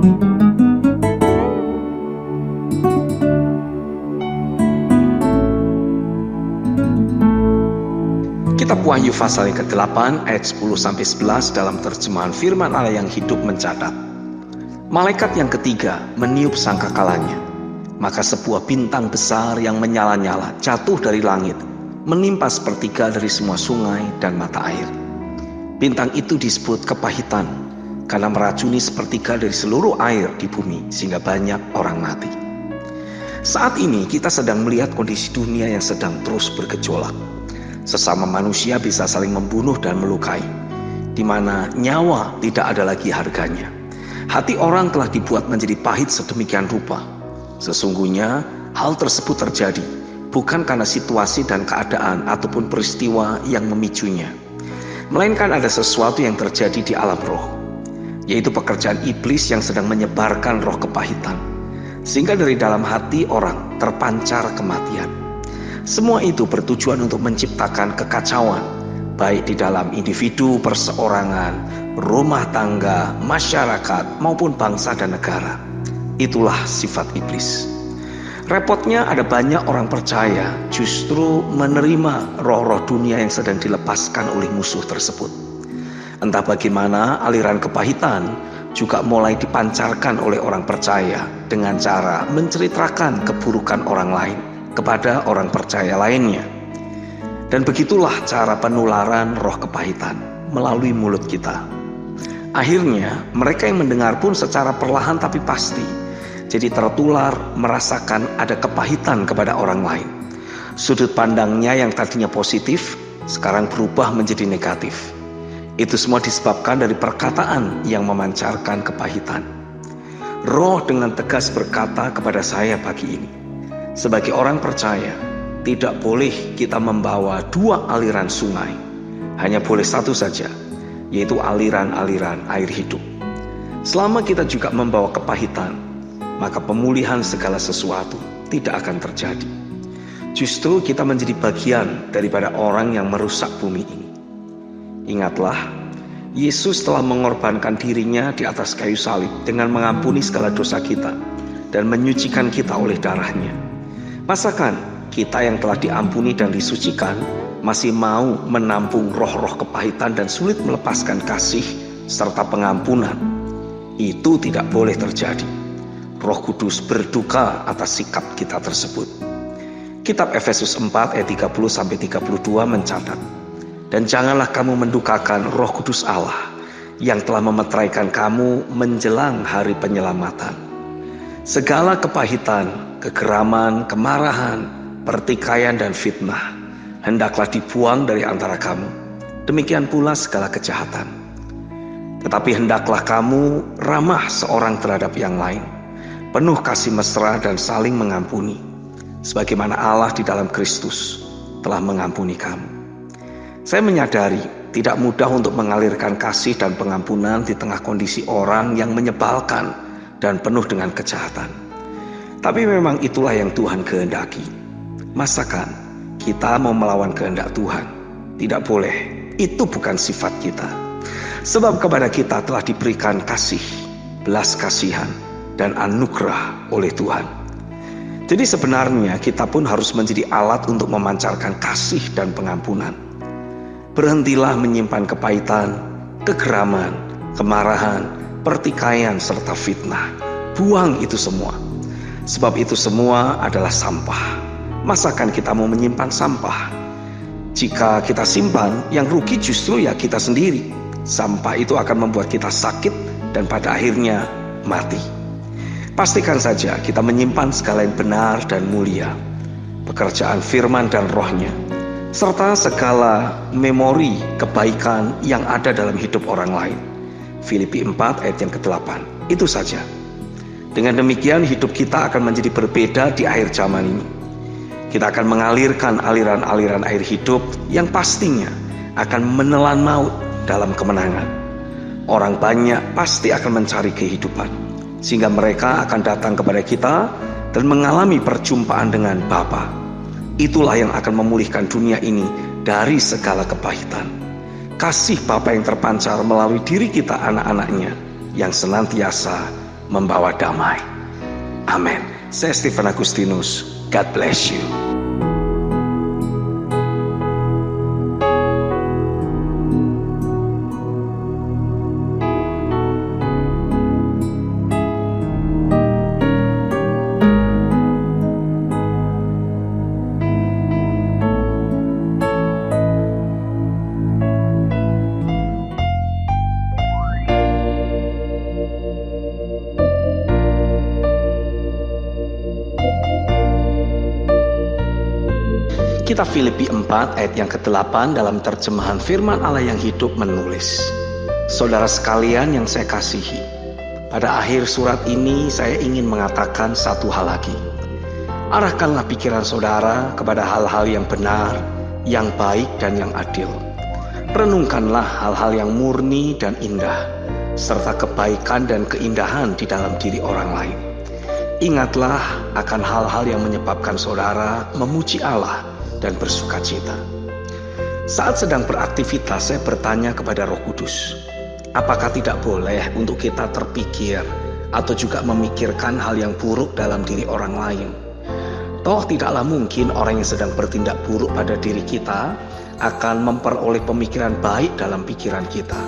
Kitab Wahyu pasal yang ke-8 ayat 10-11 dalam terjemahan firman Allah yang hidup mencatat, malaikat yang ketiga meniup sangkakalanya, maka sebuah bintang besar yang menyala-nyala jatuh dari langit, menimpa sepertiga dari semua sungai dan mata air. Bintang itu disebut kepahitan, karena meracuni sepertiga dari seluruh air di bumi, sehingga banyak orang mati. Saat ini kita sedang melihat kondisi dunia yang sedang terus bergejolak. Sesama manusia bisa saling membunuh dan melukai, di mana nyawa tidak ada lagi harganya. Hati orang telah dibuat menjadi pahit sedemikian rupa. Sesungguhnya hal tersebut terjadi bukan karena situasi dan keadaan ataupun peristiwa yang memicunya, melainkan ada sesuatu yang terjadi di alam roh, yaitu pekerjaan iblis yang sedang menyebarkan roh kepahitan, sehingga dari dalam hati orang terpancar kematian. Semua itu bertujuan untuk menciptakan kekacauan, baik di dalam individu, perseorangan, rumah tangga, masyarakat, maupun bangsa dan negara. Itulah sifat iblis. Repotnya ada banyak orang percaya justru menerima roh-roh dunia yang sedang dilepaskan oleh musuh tersebut. Entah bagaimana aliran kepahitan juga mulai dipancarkan oleh orang percaya dengan cara menceritakan keburukan orang lain kepada orang percaya lainnya. Dan begitulah cara penularan roh kepahitan, melalui mulut kita. Akhirnya mereka yang mendengar pun secara perlahan tapi pasti jadi tertular merasakan ada kepahitan kepada orang lain. Sudut pandangnya yang tadinya positif sekarang berubah menjadi negatif. Itu semua disebabkan dari perkataan yang memancarkan kepahitan. Roh dengan tegas berkata kepada saya pagi ini, sebagai orang percaya, tidak boleh kita membawa dua aliran sungai, hanya boleh satu saja, yaitu aliran-aliran air hidup. Selama kita juga membawa kepahitan, maka pemulihan segala sesuatu tidak akan terjadi. Justru kita menjadi bagian daripada orang yang merusak bumi ini. Ingatlah, Yesus telah mengorbankan dirinya di atas kayu salib dengan mengampuni segala dosa kita dan menyucikan kita oleh darahnya. Masakan kita yang telah diampuni dan disucikan masih mau menampung roh-roh kepahitan dan sulit melepaskan kasih serta pengampunan? Itu tidak boleh terjadi. Roh Kudus berduka atas sikap kita tersebut. Kitab Efesus 4 ayat 30-32 mencatat, dan janganlah kamu mendukakan Roh Kudus Allah yang telah memeteraikan kamu menjelang hari penyelamatan. Segala kepahitan, kegeraman, kemarahan, pertikaian dan fitnah hendaklah dibuang dari antara kamu. Demikian pula segala kejahatan. Tetapi hendaklah kamu ramah seorang terhadap yang lain, penuh kasih mesra dan saling mengampuni, sebagaimana Allah di dalam Kristus telah mengampuni kamu. Saya menyadari tidak mudah untuk mengalirkan kasih dan pengampunan di tengah kondisi orang yang menyebalkan dan penuh dengan kejahatan. Tapi memang itulah yang Tuhan kehendaki. Masakan kita mau melawan kehendak Tuhan? Tidak boleh. Itu bukan sifat kita. Sebab kepada kita telah diberikan kasih, belas kasihan, dan anugerah oleh Tuhan. Jadi sebenarnya kita pun harus menjadi alat untuk memancarkan kasih dan pengampunan. Berhentilah menyimpan kepahitan, kegeraman, kemarahan, pertikaian, serta fitnah. Buang itu semua. Sebab itu semua adalah sampah. Masakan kita mau menyimpan sampah? Jika kita simpan, yang rugi justru ya kita sendiri. Sampah itu akan membuat kita sakit dan pada akhirnya mati. Pastikan saja kita menyimpan segala yang benar dan mulia, pekerjaan firman dan rohnya, serta segala memori kebaikan yang ada dalam hidup orang lain. Filipi 4 ayat yang ke-8. Itu saja. Dengan demikian hidup kita akan menjadi berbeda di akhir zaman ini. Kita akan mengalirkan aliran-aliran air hidup yang pastinya akan menelan maut dalam kemenangan. Orang banyak pasti akan mencari kehidupan, sehingga mereka akan datang kepada kita dan mengalami perjumpaan dengan Bapa. Itulah yang akan memulihkan dunia ini dari segala kepahitan. Kasih Bapa yang terpancar melalui diri kita anak-anaknya yang senantiasa membawa damai. Amin. Saya Stephen Agustinus. God bless you. Kitab Filipi 4 ayat yang ke-8 dalam terjemahan firman Allah yang hidup menulis, saudara sekalian yang saya kasihi, pada akhir surat ini saya ingin mengatakan satu hal lagi. Arahkanlah pikiran saudara kepada hal-hal yang benar, yang baik dan yang adil. Renungkanlah hal-hal yang murni dan indah, serta kebaikan dan keindahan di dalam diri orang lain. Ingatlah akan hal-hal yang menyebabkan saudara memuji Allah dan bersukacita. Saat sedang beraktivitas, saya bertanya kepada Roh Kudus, apakah tidak boleh untuk kita terpikir atau juga memikirkan hal yang buruk dalam diri orang lain? Toh tidaklah mungkin orang yang sedang bertindak buruk pada diri kita akan memperoleh pemikiran baik dalam pikiran kita.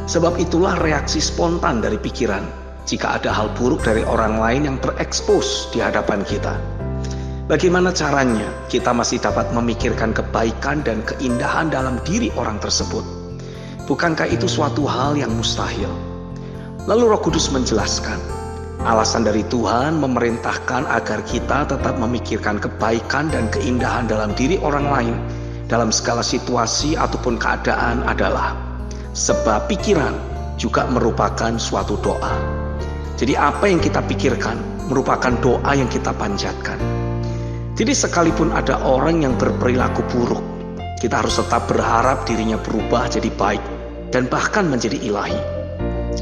Sebab itulah reaksi spontan dari pikiran jika ada hal buruk dari orang lain yang terekspos di hadapan kita. Bagaimana caranya kita masih dapat memikirkan kebaikan dan keindahan dalam diri orang tersebut? Bukankah itu suatu hal yang mustahil? Lalu Roh Kudus menjelaskan, alasan dari Tuhan memerintahkan agar kita tetap memikirkan kebaikan dan keindahan dalam diri orang lain dalam segala situasi ataupun keadaan adalah sebab pikiran juga merupakan suatu doa. Jadi apa yang kita pikirkan merupakan doa yang kita panjatkan. Jadi sekalipun ada orang yang berperilaku buruk, kita harus tetap berharap dirinya berubah jadi baik dan bahkan menjadi ilahi.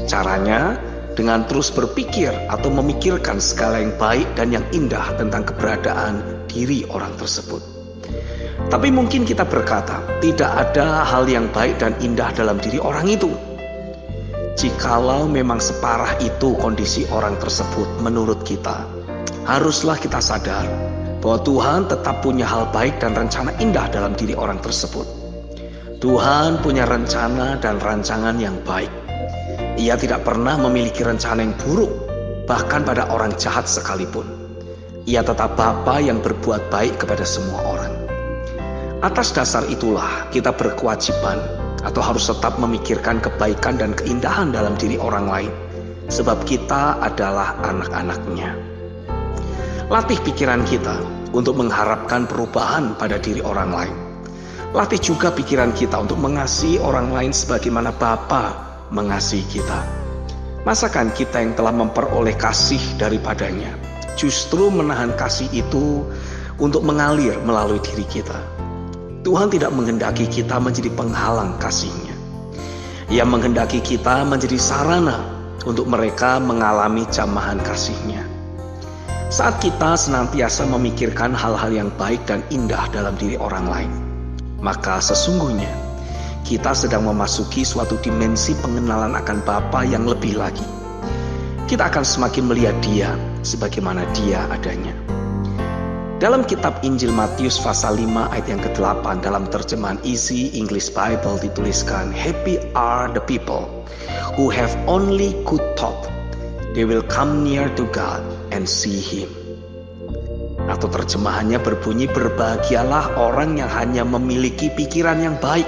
Caranya dengan terus berpikir atau memikirkan segala yang baik dan yang indah tentang keberadaan diri orang tersebut. Tapi mungkin kita berkata, tidak ada hal yang baik dan indah dalam diri orang itu. Jikalau memang separah itu kondisi orang tersebut menurut kita, haruslah kita sadar bahwa Tuhan tetap punya hal baik dan rencana indah dalam diri orang tersebut. Tuhan punya rencana dan rancangan yang baik. Ia tidak pernah memiliki rencana yang buruk, bahkan pada orang jahat sekalipun. Ia tetap Bapa yang berbuat baik kepada semua orang. Atas dasar itulah kita berkewajiban atau harus tetap memikirkan kebaikan dan keindahan dalam diri orang lain, sebab kita adalah anak-anaknya. Latih pikiran kita untuk mengharapkan perubahan pada diri orang lain. Latih juga pikiran kita untuk mengasihi orang lain sebagaimana Bapa mengasihi kita. Masakan kita yang telah memperoleh kasih daripadanya justru menahan kasih itu untuk mengalir melalui diri kita? Tuhan tidak menghendaki kita menjadi penghalang kasih-Nya. Ia menghendaki kita menjadi sarana untuk mereka mengalami jamahan kasih-Nya. Saat kita senantiasa memikirkan hal-hal yang baik dan indah dalam diri orang lain, maka sesungguhnya kita sedang memasuki suatu dimensi pengenalan akan Bapa yang lebih lagi. Kita akan semakin melihat Dia sebagaimana Dia adanya. Dalam kitab Injil Matius pasal 5 ayat yang ke-8 dalam terjemahan Easy English Bible dituliskan, "Happy are the people who have only good thought. They will come near to God and see Him." Atau terjemahannya berbunyi, berbahagialah orang yang hanya memiliki pikiran yang baik.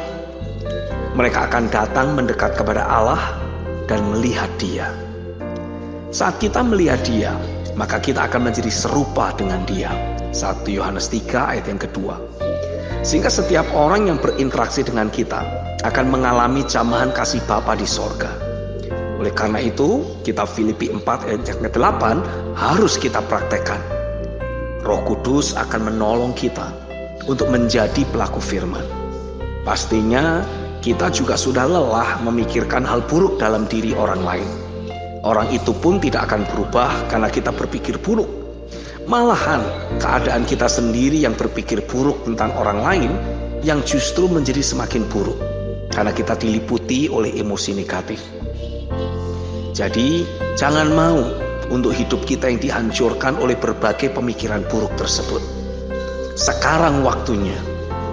Mereka akan datang mendekat kepada Allah dan melihat Dia. Saat kita melihat Dia, maka kita akan menjadi serupa dengan Dia. 1 Yohanes 3 ayat yang kedua. Sehingga setiap orang yang berinteraksi dengan kita akan mengalami jamahan kasih Bapa di sorga. Oleh karena itu, kitab Filipi 4 ayat yang ke-8 harus kita praktekkan. Roh Kudus akan menolong kita untuk menjadi pelaku firman. Pastinya kita juga sudah lelah memikirkan hal buruk dalam diri orang lain. Orang itu pun tidak akan berubah karena kita berpikir buruk. Malahan keadaan kita sendiri yang berpikir buruk tentang orang lain yang justru menjadi semakin buruk karena kita diliputi oleh emosi negatif. Jadi jangan mau untuk hidup kita yang dihancurkan oleh berbagai pemikiran buruk tersebut. Sekarang waktunya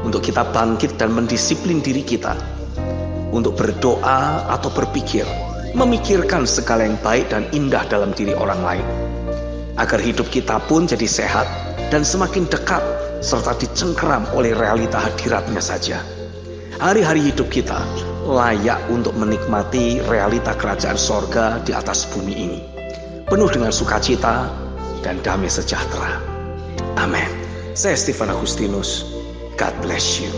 untuk kita bangkit dan mendisiplin diri kita untuk berdoa atau berpikir, memikirkan segala yang baik dan indah dalam diri orang lain, agar hidup kita pun jadi sehat dan semakin dekat serta dicengkeram oleh realita hadiratnya saja. Hari-hari hidup kita layak untuk menikmati realita kerajaan sorga di atas bumi ini, penuh dengan sukacita dan damai sejahtera. Amin. Saya Stephen Agustinus. God bless you.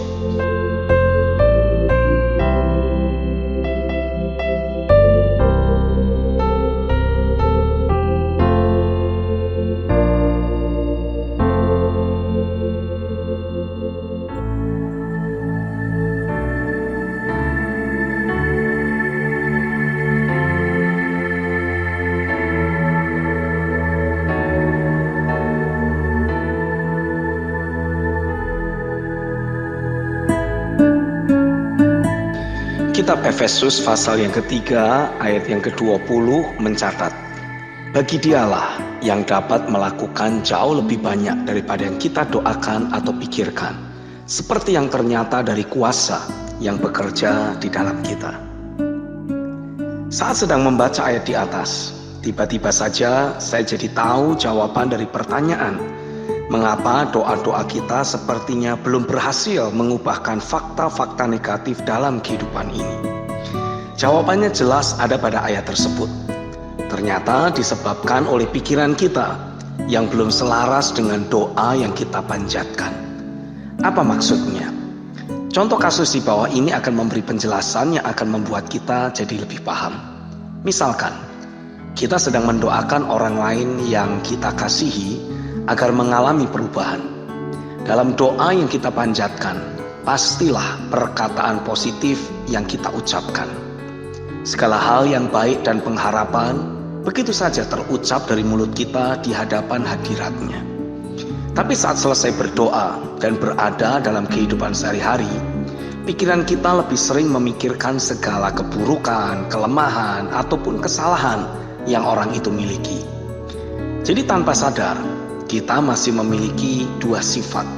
Kitab Efesus pasal yang ketiga ayat yang ke-20 mencatat, bagi dialah yang dapat melakukan jauh lebih banyak daripada yang kita doakan atau pikirkan, seperti yang ternyata dari kuasa yang bekerja di dalam kita. Saat sedang membaca ayat di atas, tiba-tiba saja saya jadi tahu jawaban dari pertanyaan, mengapa doa-doa kita sepertinya belum berhasil mengubahkan fakta-fakta negatif dalam kehidupan ini? Jawabannya jelas ada pada ayat tersebut. Ternyata disebabkan oleh pikiran kita yang belum selaras dengan doa yang kita panjatkan. Apa maksudnya? Contoh kasus di bawah ini akan memberi penjelasan yang akan membuat kita jadi lebih paham. Misalkan, kita sedang mendoakan orang lain yang kita kasihi agar mengalami perubahan. Dalam doa yang kita panjatkan, pastilah perkataan positif yang kita ucapkan. Segala hal yang baik dan pengharapan begitu saja terucap dari mulut kita di hadapan hadiratnya. Tapi saat selesai berdoa dan berada dalam kehidupan sehari-hari, pikiran kita lebih sering memikirkan segala keburukan, kelemahan, ataupun kesalahan yang orang itu miliki. Jadi tanpa sadar, kita masih memiliki dua sifat,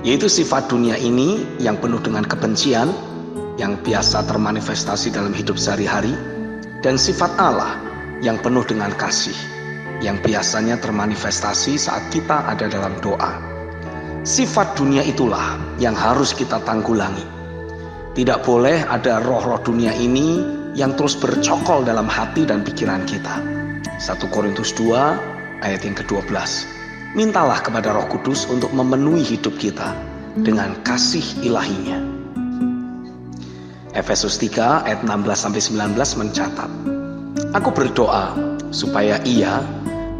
yaitu sifat dunia ini yang penuh dengan kebencian, yang biasa termanifestasi dalam hidup sehari-hari, dan sifat Allah yang penuh dengan kasih, yang biasanya termanifestasi saat kita ada dalam doa. Sifat dunia itulah yang harus kita tanggulangi. Tidak boleh ada roh-roh dunia ini yang terus bercokol dalam hati dan pikiran kita. 1 Korintus 2 ayat yang ke-12. Mintalah kepada Roh Kudus untuk memenuhi hidup kita dengan kasih ilahinya. Efesus 3 ayat 16-19 mencatat, aku berdoa supaya Ia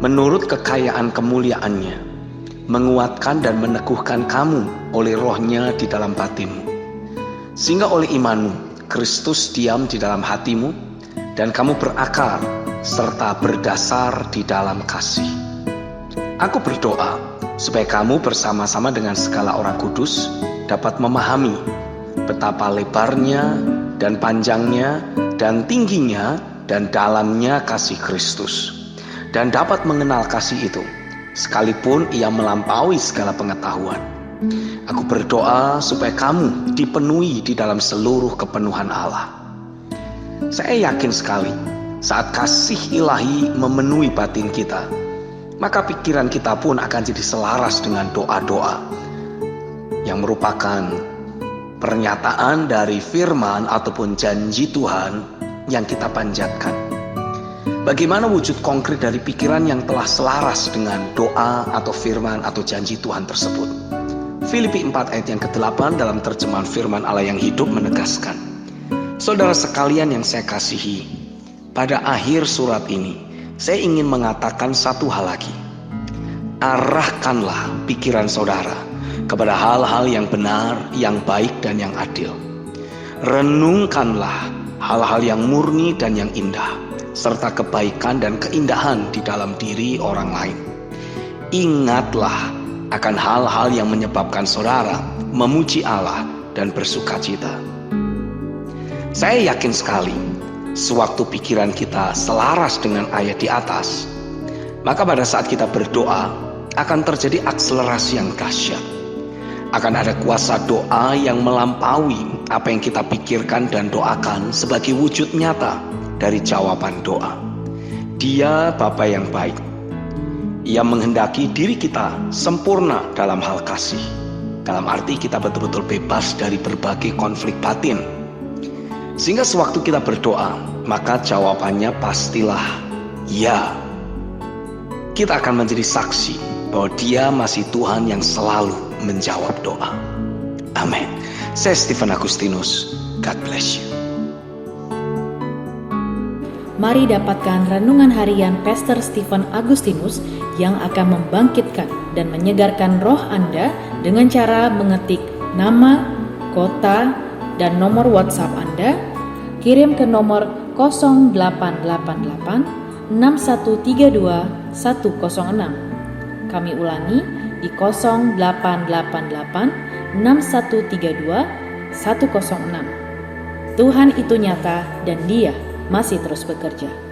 menurut kekayaan kemuliaannya menguatkan dan meneguhkan kamu oleh rohnya di dalam batinmu, sehingga oleh imanmu Kristus diam di dalam hatimu dan kamu berakar serta berdasar di dalam kasih. Aku berdoa supaya kamu bersama-sama dengan segala orang kudus dapat memahami betapa lebarnya dan panjangnya dan tingginya dan dalamnya kasih Kristus, dan dapat mengenal kasih itu sekalipun ia melampaui segala pengetahuan. Aku berdoa supaya kamu dipenuhi di dalam seluruh kepenuhan Allah. Saya yakin sekali saat kasih ilahi memenuhi batin kita, maka pikiran kita pun akan jadi selaras dengan doa-doa yang merupakan pernyataan dari firman ataupun janji Tuhan yang kita panjatkan. Bagaimana wujud konkret dari pikiran yang telah selaras dengan doa atau firman atau janji Tuhan tersebut? Filipi 4 ayat yang ke-8 dalam terjemahan firman Allah yang hidup menegaskan, saudara sekalian yang saya kasihi, pada akhir surat ini saya ingin mengatakan satu hal lagi. Arahkanlah pikiran saudara kepada hal-hal yang benar, yang baik, dan yang adil. Renungkanlah hal-hal yang murni dan yang indah, serta kebaikan dan keindahan di dalam diri orang lain. Ingatlah akan hal-hal yang menyebabkan saudara memuji Allah dan bersukacita. Saya yakin sekali, sewaktu pikiran kita selaras dengan ayat di atas, maka pada saat kita berdoa akan terjadi akselerasi yang dahsyat. Akan ada kuasa doa yang melampaui apa yang kita pikirkan dan doakan sebagai wujud nyata dari jawaban doa. Dia Bapa yang baik. Ia menghendaki diri kita sempurna dalam hal kasih. Dalam arti kita betul-betul bebas dari berbagai konflik batin. Sehingga sewaktu kita berdoa, maka jawabannya pastilah ya. Kita akan menjadi saksi bahwa Dia masih Tuhan yang selalu menjawab doa. Amin. Saya Stephen Agustinus. God bless you. Mari dapatkan renungan harian Pastor Stephen Agustinus yang akan membangkitkan dan menyegarkan roh Anda dengan cara mengetik nama, kota, dan nomor WhatsApp Anda. Kirim ke nomor 0888 6132 106. Kami ulangi di 0888 6132 106. Tuhan itu nyata dan Dia masih terus bekerja.